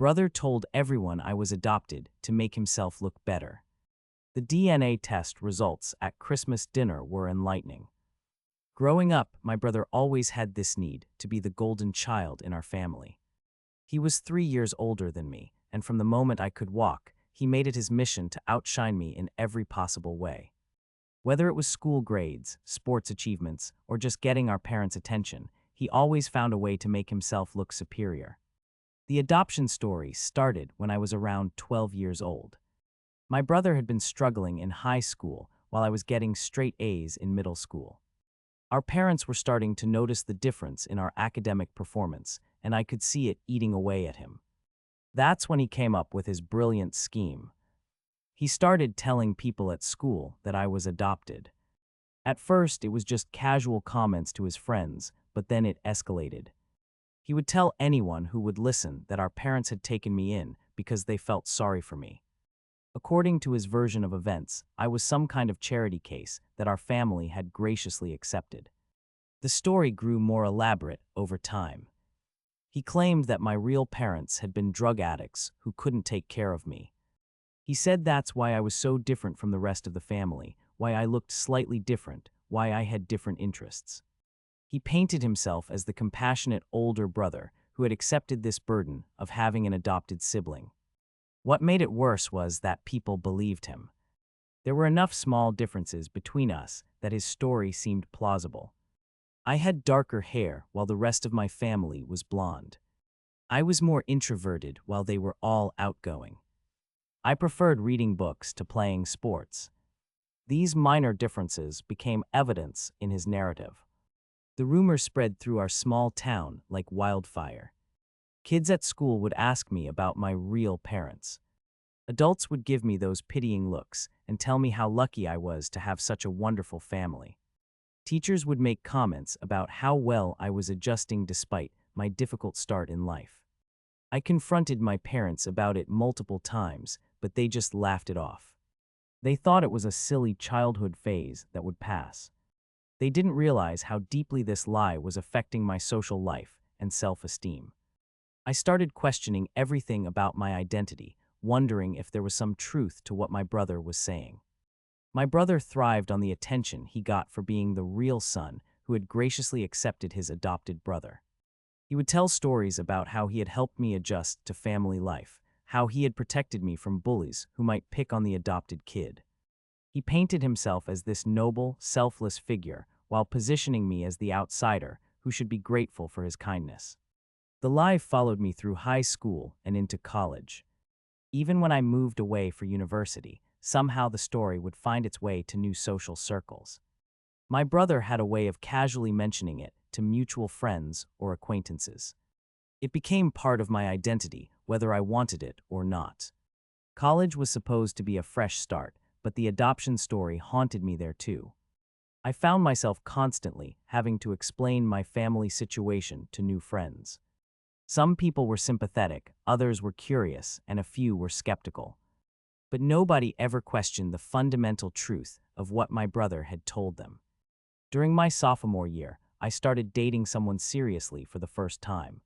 Brother told everyone I was adopted to make himself look better. The DNA test results at Christmas dinner were enlightening. Growing up, my brother always had this need to be the golden child in our family. He was 3 years older than me, and from the moment I could walk, he made it his mission to outshine me in every possible way. Whether it was school grades, sports achievements, or just getting our parents' attention, he always found a way to make himself look superior. The adoption story started when I was around 12 years old. My brother had been struggling in high school while I was getting straight A's in middle school. Our parents were starting to notice the difference in our academic performance, and I could see it eating away at him. That's when he came up with his brilliant scheme. He started telling people at school that I was adopted. At first, it was just casual comments to his friends, but then it escalated. He would tell anyone who would listen that our parents had taken me in because they felt sorry for me. According to his version of events, I was some kind of charity case that our family had graciously accepted. The story grew more elaborate over time. He claimed that my real parents had been drug addicts who couldn't take care of me. He said that's why I was so different from the rest of the family, why I looked slightly different, why I had different interests. He painted himself as the compassionate older brother who had accepted this burden of having an adopted sibling. What made it worse was that people believed him. There were enough small differences between us that his story seemed plausible. I had darker hair while the rest of my family was blonde. I was more introverted while they were all outgoing. I preferred reading books to playing sports. These minor differences became evidence in his narrative. The rumor spread through our small town like wildfire. Kids at school would ask me about my real parents. Adults would give me those pitying looks and tell me how lucky I was to have such a wonderful family. Teachers would make comments about how well I was adjusting despite my difficult start in life. I confronted my parents about it multiple times, but they just laughed it off. They thought it was a silly childhood phase that would pass. They didn't realize how deeply this lie was affecting my social life and self-esteem. I started questioning everything about my identity, wondering if there was some truth to what my brother was saying. My brother thrived on the attention he got for being the real son who had graciously accepted his adopted brother. He would tell stories about how he had helped me adjust to family life, how he had protected me from bullies who might pick on the adopted kid. He painted himself as this noble, selfless figure while positioning me as the outsider who should be grateful for his kindness. The lie followed me through high school and into college. Even when I moved away for university, somehow the story would find its way to new social circles. My brother had a way of casually mentioning it to mutual friends or acquaintances. It became part of my identity, whether I wanted it or not. College was supposed to be a fresh start, but the adoption story haunted me there too. I found myself constantly having to explain my family situation to new friends. Some people were sympathetic, others were curious, and a few were skeptical. But nobody ever questioned the fundamental truth of what my brother had told them. During my sophomore year, I started dating someone seriously for the first time.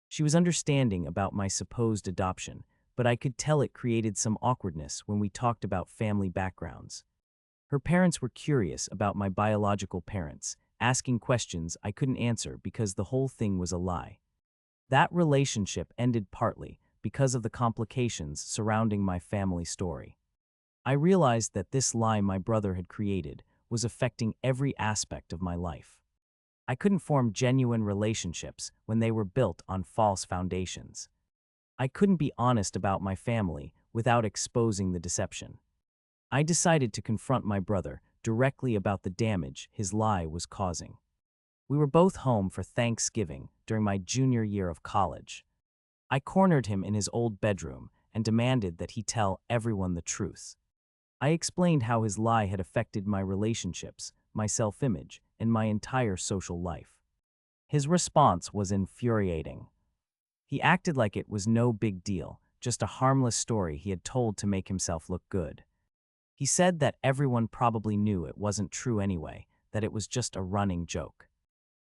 She was understanding about my supposed adoption, but I could tell it created some awkwardness when we talked about family backgrounds. Her parents were curious about my biological parents, asking questions I couldn't answer because the whole thing was a lie. That relationship ended partly because of the complications surrounding my family story. I realized that this lie my brother had created was affecting every aspect of my life. I couldn't form genuine relationships when they were built on false foundations. I couldn't be honest about my family without exposing the deception. I decided to confront my brother directly about the damage his lie was causing. We were both home for Thanksgiving during my junior year of college. I cornered him in his old bedroom and demanded that he tell everyone the truth. I explained how his lie had affected my relationships, my self-image, and my entire social life. His response was infuriating. He acted like it was no big deal, just a harmless story he had told to make himself look good. He said that everyone probably knew it wasn't true anyway, that it was just a running joke.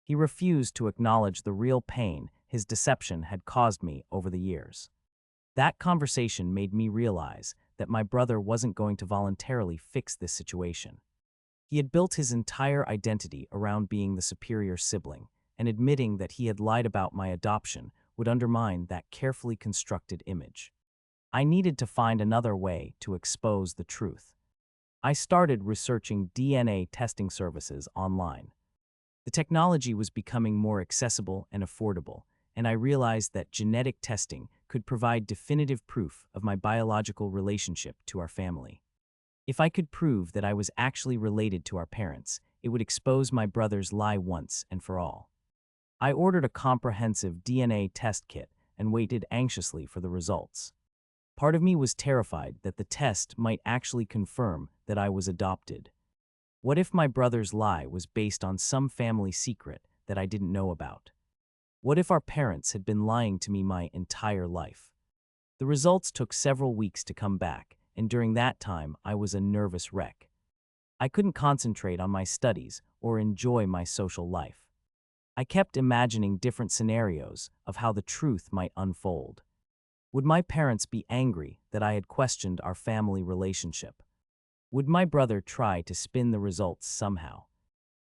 He refused to acknowledge the real pain his deception had caused me over the years. That conversation made me realize that my brother wasn't going to voluntarily fix this situation. He had built his entire identity around being the superior sibling, and admitting that he had lied about my adoption would undermine that carefully constructed image. I needed to find another way to expose the truth. I started researching DNA testing services online. The technology was becoming more accessible and affordable, and I realized that genetic testing could provide definitive proof of my biological relationship to our family. If I could prove that I was actually related to our parents, it would expose my brother's lie once and for all. I ordered a comprehensive DNA test kit and waited anxiously for the results. Part of me was terrified that the test might actually confirm that I was adopted. What if my brother's lie was based on some family secret that I didn't know about? What if our parents had been lying to me my entire life? The results took several weeks to come back, and during that time I was a nervous wreck. I couldn't concentrate on my studies or enjoy my social life. I kept imagining different scenarios of how the truth might unfold. Would my parents be angry that I had questioned our family relationship? Would my brother try to spin the results somehow?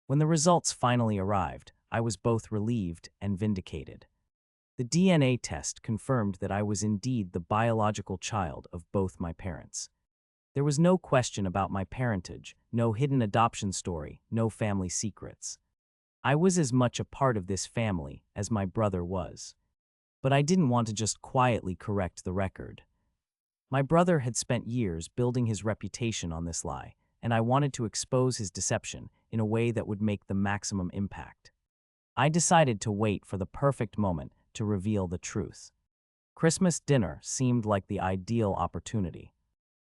When the results finally arrived, I was both relieved and vindicated. The DNA test confirmed that I was indeed the biological child of both my parents. There was no question about my parentage, no hidden adoption story, no family secrets. I was as much a part of this family as my brother was. But I didn't want to just quietly correct the record. My brother had spent years building his reputation on this lie, and I wanted to expose his deception in a way that would make the maximum impact. I decided to wait for the perfect moment to reveal the truth. Christmas dinner seemed like the ideal opportunity.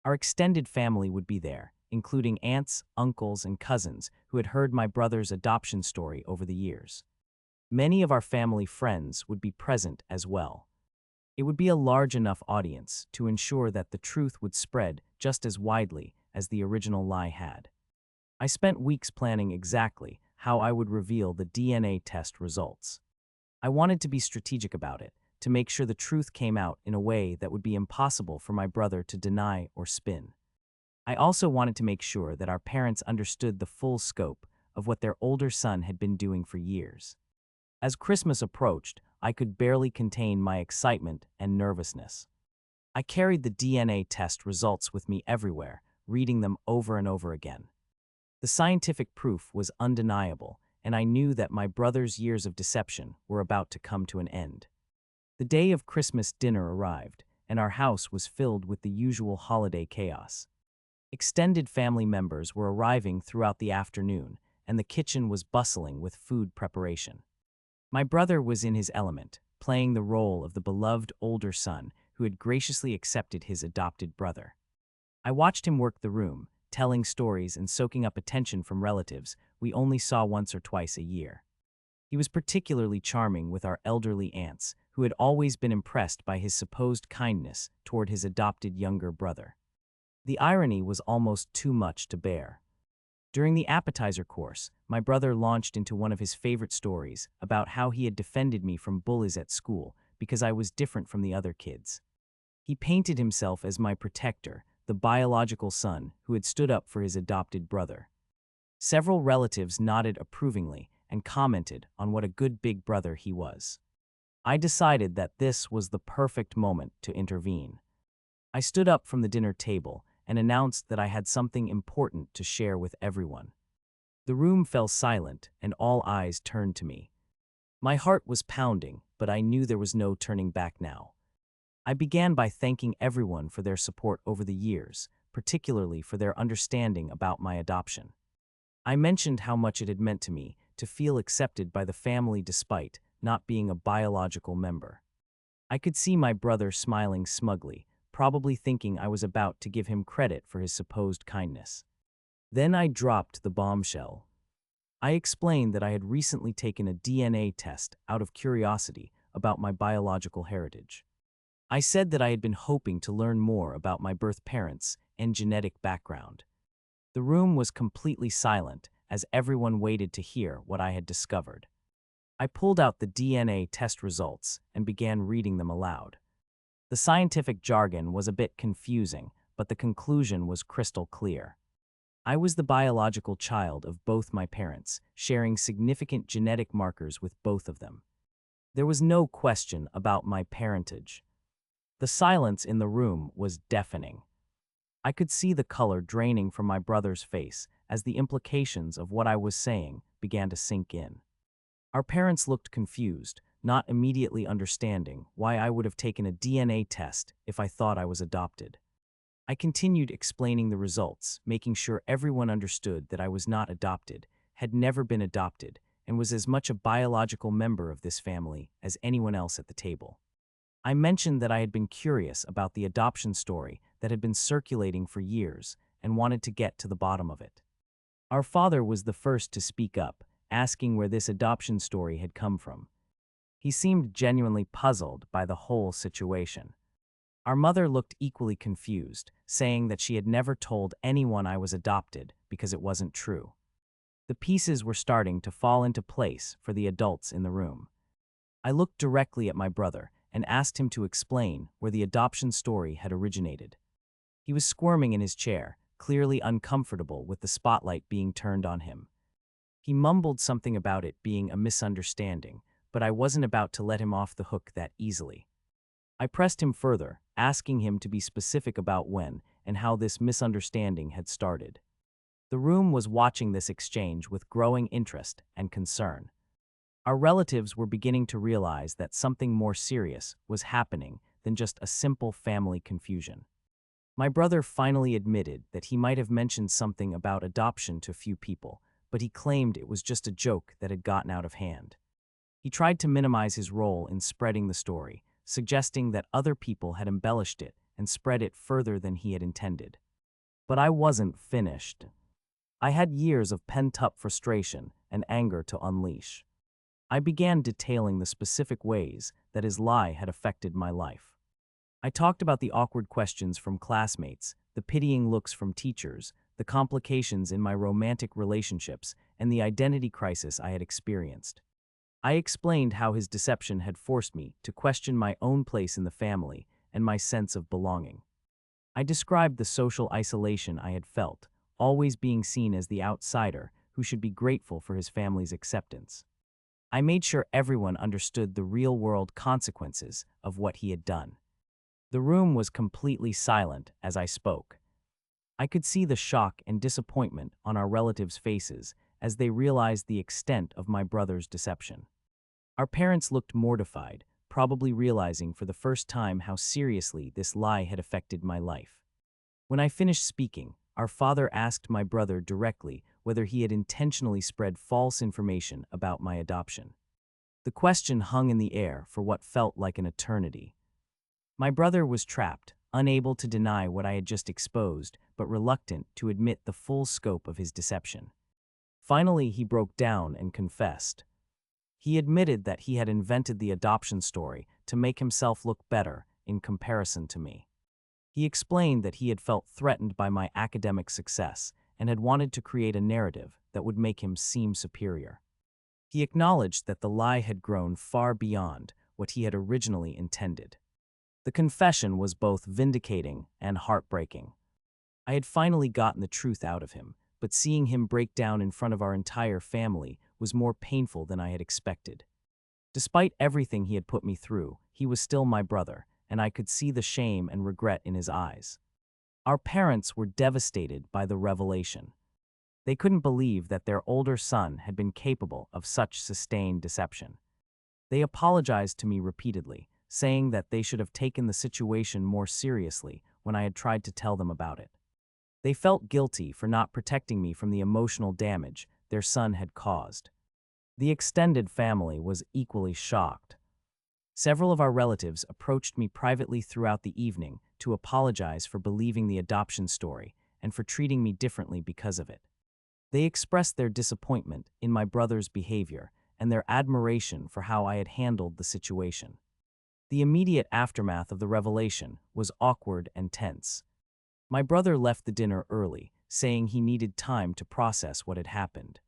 Our extended family would be there, including aunts, uncles, and cousins who had heard my brother's adoption story over the years. Many of our family friends would be present as well. It would be a large enough audience to ensure that the truth would spread just as widely as the original lie had. I spent weeks planning exactly how I would reveal the DNA test results. I wanted to be strategic about it, to make sure the truth came out in a way that would be impossible for my brother to deny or spin. I also wanted to make sure that our parents understood the full scope of what their older son had been doing for years. As Christmas approached, I could barely contain my excitement and nervousness. I carried the DNA test results with me everywhere, reading them over and over again. The scientific proof was undeniable, and I knew that my brother's years of deception were about to come to an end. The day of Christmas dinner arrived, and our house was filled with the usual holiday chaos. Extended family members were arriving throughout the afternoon, and the kitchen was bustling with food preparation. My brother was in his element, playing the role of the beloved older son who had graciously accepted his adopted brother. I watched him work the room, telling stories and soaking up attention from relatives we only saw once or twice a year. He was particularly charming with our elderly aunts, who had always been impressed by his supposed kindness toward his adopted younger brother. The irony was almost too much to bear. During the appetizer course, my brother launched into one of his favorite stories about how he had defended me from bullies at school because I was different from the other kids. He painted himself as my protector, the biological son who had stood up for his adopted brother. Several relatives nodded approvingly and commented on what a good big brother he was. I decided that this was the perfect moment to intervene. I stood up from the dinner table and announced that I had something important to share with everyone. The room fell silent, and all eyes turned to me. My heart was pounding, but I knew there was no turning back now. I began by thanking everyone for their support over the years, particularly for their understanding about my adoption. I mentioned how much it had meant to me to feel accepted by the family despite not being a biological member. I could see my brother smiling smugly, probably thinking I was about to give him credit for his supposed kindness. Then I dropped the bombshell. I explained that I had recently taken a DNA test out of curiosity about my biological heritage. I said that I had been hoping to learn more about my birth parents and genetic background. The room was completely silent as everyone waited to hear what I had discovered. I pulled out the DNA test results and began reading them aloud. The scientific jargon was a bit confusing, but the conclusion was crystal clear. I was the biological child of both my parents, sharing significant genetic markers with both of them. There was no question about my parentage. The silence in the room was deafening. I could see the color draining from my brother's face as the implications of what I was saying began to sink in. Our parents looked confused, not immediately understanding why I would have taken a DNA test if I thought I was adopted. I continued explaining the results, making sure everyone understood that I was not adopted, had never been adopted, and was as much a biological member of this family as anyone else at the table. I mentioned that I had been curious about the adoption story that had been circulating for years and wanted to get to the bottom of it. Our father was the first to speak up, asking where this adoption story had come from. He seemed genuinely puzzled by the whole situation. Our mother looked equally confused, saying that she had never told anyone I was adopted because it wasn't true. The pieces were starting to fall into place for the adults in the room. I looked directly at my brother and asked him to explain where the adoption story had originated. He was squirming in his chair, clearly uncomfortable with the spotlight being turned on him. He mumbled something about it being a misunderstanding, but I wasn't about to let him off the hook that easily. I pressed him further, asking him to be specific about when and how this misunderstanding had started. The room was watching this exchange with growing interest and concern. Our relatives were beginning to realize that something more serious was happening than just a simple family confusion. My brother finally admitted that he might have mentioned something about adoption to a few people, but he claimed it was just a joke that had gotten out of hand. He tried to minimize his role in spreading the story, suggesting that other people had embellished it and spread it further than he had intended. But I wasn't finished. I had years of pent-up frustration and anger to unleash. I began detailing the specific ways that his lie had affected my life. I talked about the awkward questions from classmates, the pitying looks from teachers, the complications in my romantic relationships, and the identity crisis I had experienced. I explained how his deception had forced me to question my own place in the family and my sense of belonging. I described the social isolation I had felt, always being seen as the outsider who should be grateful for his family's acceptance. I made sure everyone understood the real-world consequences of what he had done. The room was completely silent as I spoke. I could see the shock and disappointment on our relatives' faces as they realized the extent of my brother's deception. Our parents looked mortified, probably realizing for the first time how seriously this lie had affected my life. When I finished speaking, our father asked my brother directly whether he had intentionally spread false information about my adoption. The question hung in the air for what felt like an eternity. My brother was trapped, unable to deny what I had just exposed, but reluctant to admit the full scope of his deception. Finally, he broke down and confessed. He admitted that he had invented the adoption story to make himself look better in comparison to me. He explained that he had felt threatened by my academic success and had wanted to create a narrative that would make him seem superior. He acknowledged that the lie had grown far beyond what he had originally intended. The confession was both vindicating and heartbreaking. I had finally gotten the truth out of him, but seeing him break down in front of our entire family was more painful than I had expected. Despite everything he had put me through, he was still my brother, and I could see the shame and regret in his eyes. Our parents were devastated by the revelation. They couldn't believe that their older son had been capable of such sustained deception. They apologized to me repeatedly, saying that they should have taken the situation more seriously when I had tried to tell them about it. They felt guilty for not protecting me from the emotional damage their son had caused. The extended family was equally shocked. Several of our relatives approached me privately throughout the evening to apologize for believing the adoption story and for treating me differently because of it. They expressed their disappointment in my brother's behavior and their admiration for how I had handled the situation. The immediate aftermath of the revelation was awkward and tense. My brother left the dinner early, saying he needed time to process what had happened.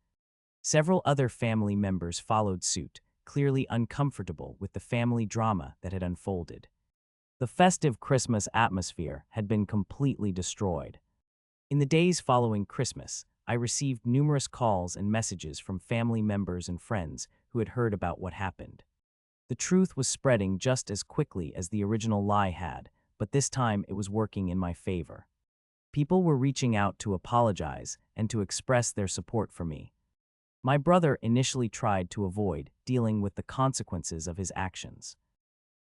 Several other family members followed suit, clearly uncomfortable with the family drama that had unfolded. The festive Christmas atmosphere had been completely destroyed. In the days following Christmas, I received numerous calls and messages from family members and friends who had heard about what happened. The truth was spreading just as quickly as the original lie had, but this time it was working in my favor. People were reaching out to apologize and to express their support for me. My brother initially tried to avoid dealing with the consequences of his actions.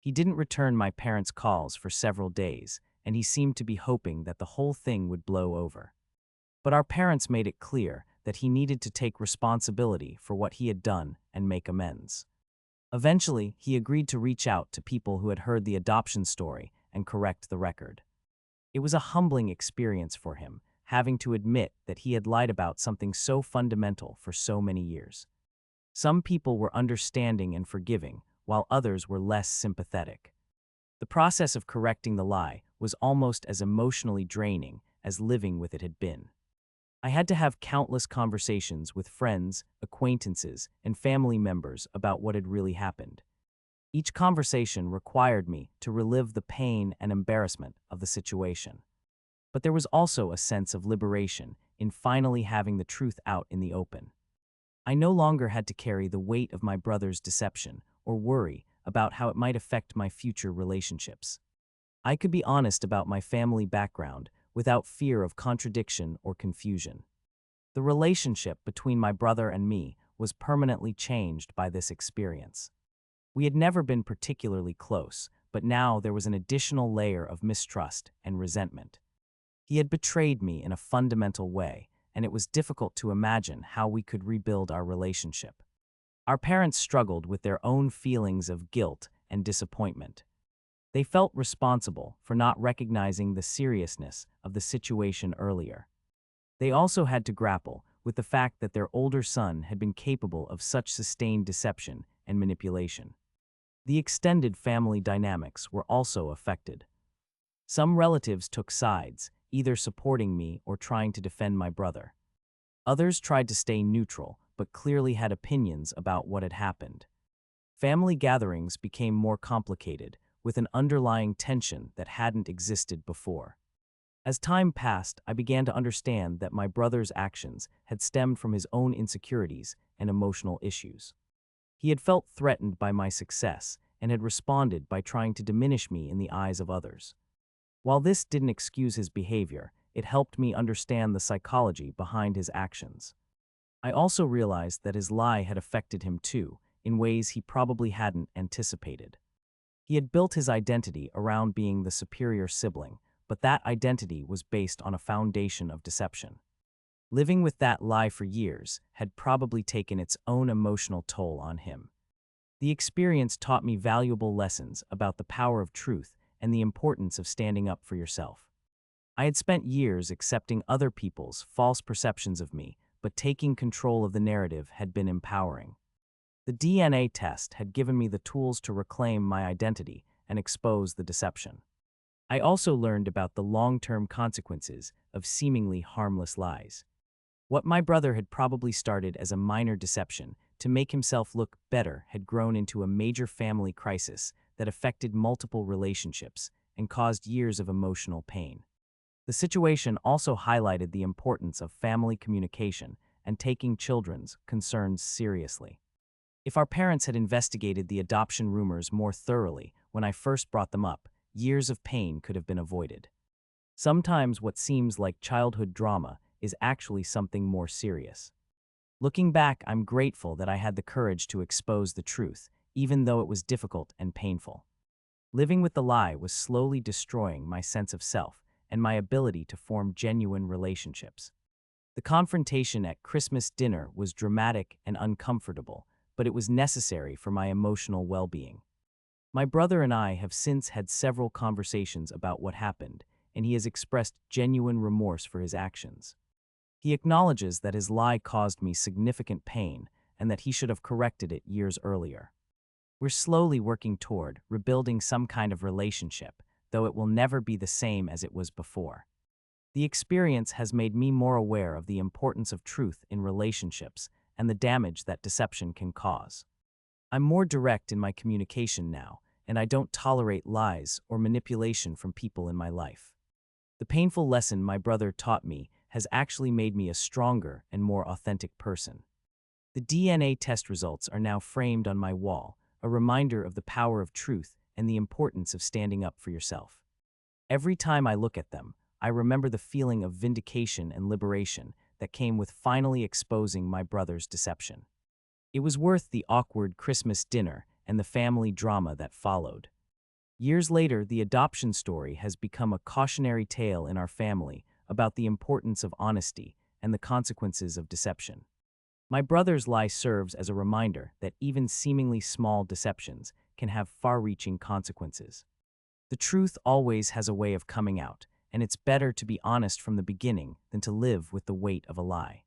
He didn't return my parents' calls for several days, and he seemed to be hoping that the whole thing would blow over. But our parents made it clear that he needed to take responsibility for what he had done and make amends. Eventually, he agreed to reach out to people who had heard the adoption story and correct the record. It was a humbling experience for him, having to admit that he had lied about something so fundamental for so many years. Some people were understanding and forgiving, while others were less sympathetic. The process of correcting the lie was almost as emotionally draining as living with it had been. I had to have countless conversations with friends, acquaintances, and family members about what had really happened. Each conversation required me to relive the pain and embarrassment of the situation. But there was also a sense of liberation in finally having the truth out in the open. I no longer had to carry the weight of my brother's deception or worry about how it might affect my future relationships. I could be honest about my family background without fear of contradiction or confusion. The relationship between my brother and me was permanently changed by this experience. We had never been particularly close, but now there was an additional layer of mistrust and resentment. He had betrayed me in a fundamental way, and it was difficult to imagine how we could rebuild our relationship. Our parents struggled with their own feelings of guilt and disappointment. They felt responsible for not recognizing the seriousness of the situation earlier. They also had to grapple with the fact that their older son had been capable of such sustained deception and manipulation. The extended family dynamics were also affected. Some relatives took sides, either supporting me or trying to defend my brother. Others tried to stay neutral, but clearly had opinions about what had happened. Family gatherings became more complicated, with an underlying tension that hadn't existed before. As time passed, I began to understand that my brother's actions had stemmed from his own insecurities and emotional issues. He had felt threatened by my success and had responded by trying to diminish me in the eyes of others. While this didn't excuse his behavior, it helped me understand the psychology behind his actions. I also realized that his lie had affected him too, in ways he probably hadn't anticipated. He had built his identity around being the superior sibling, but that identity was based on a foundation of deception. Living with that lie for years had probably taken its own emotional toll on him. The experience taught me valuable lessons about the power of truth and the importance of standing up for yourself. I had spent years accepting other people's false perceptions of me, but taking control of the narrative had been empowering. The DNA test had given me the tools to reclaim my identity and expose the deception. I also learned about the long-term consequences of seemingly harmless lies. What my brother had probably started as a minor deception to make himself look better had grown into a major family crisis that affected multiple relationships and caused years of emotional pain. The situation also highlighted the importance of family communication and taking children's concerns seriously. If our parents had investigated the adoption rumors more thoroughly when I first brought them up, years of pain could have been avoided. Sometimes what seems like childhood drama is actually something more serious. Looking back, I'm grateful that I had the courage to expose the truth, even though it was difficult and painful. Living with the lie was slowly destroying my sense of self and my ability to form genuine relationships. The confrontation at Christmas dinner was dramatic and uncomfortable, but it was necessary for my emotional well-being. My brother and I have since had several conversations about what happened, and he has expressed genuine remorse for his actions. He acknowledges that his lie caused me significant pain and that he should have corrected it years earlier. We're slowly working toward rebuilding some kind of relationship, though it will never be the same as it was before. The experience has made me more aware of the importance of truth in relationships and the damage that deception can cause. I'm more direct in my communication now, and I don't tolerate lies or manipulation from people in my life. The painful lesson my brother taught me has actually made me a stronger and more authentic person. The DNA test results are now framed on my wall, a reminder of the power of truth and the importance of standing up for yourself. Every time I look at them, I remember the feeling of vindication and liberation that came with finally exposing my brother's deception. It was worth the awkward Christmas dinner and the family drama that followed. Years later, the adoption story has become a cautionary tale in our family about the importance of honesty and the consequences of deception. My brother's lie serves as a reminder that even seemingly small deceptions can have far-reaching consequences. The truth always has a way of coming out, and it's better to be honest from the beginning than to live with the weight of a lie.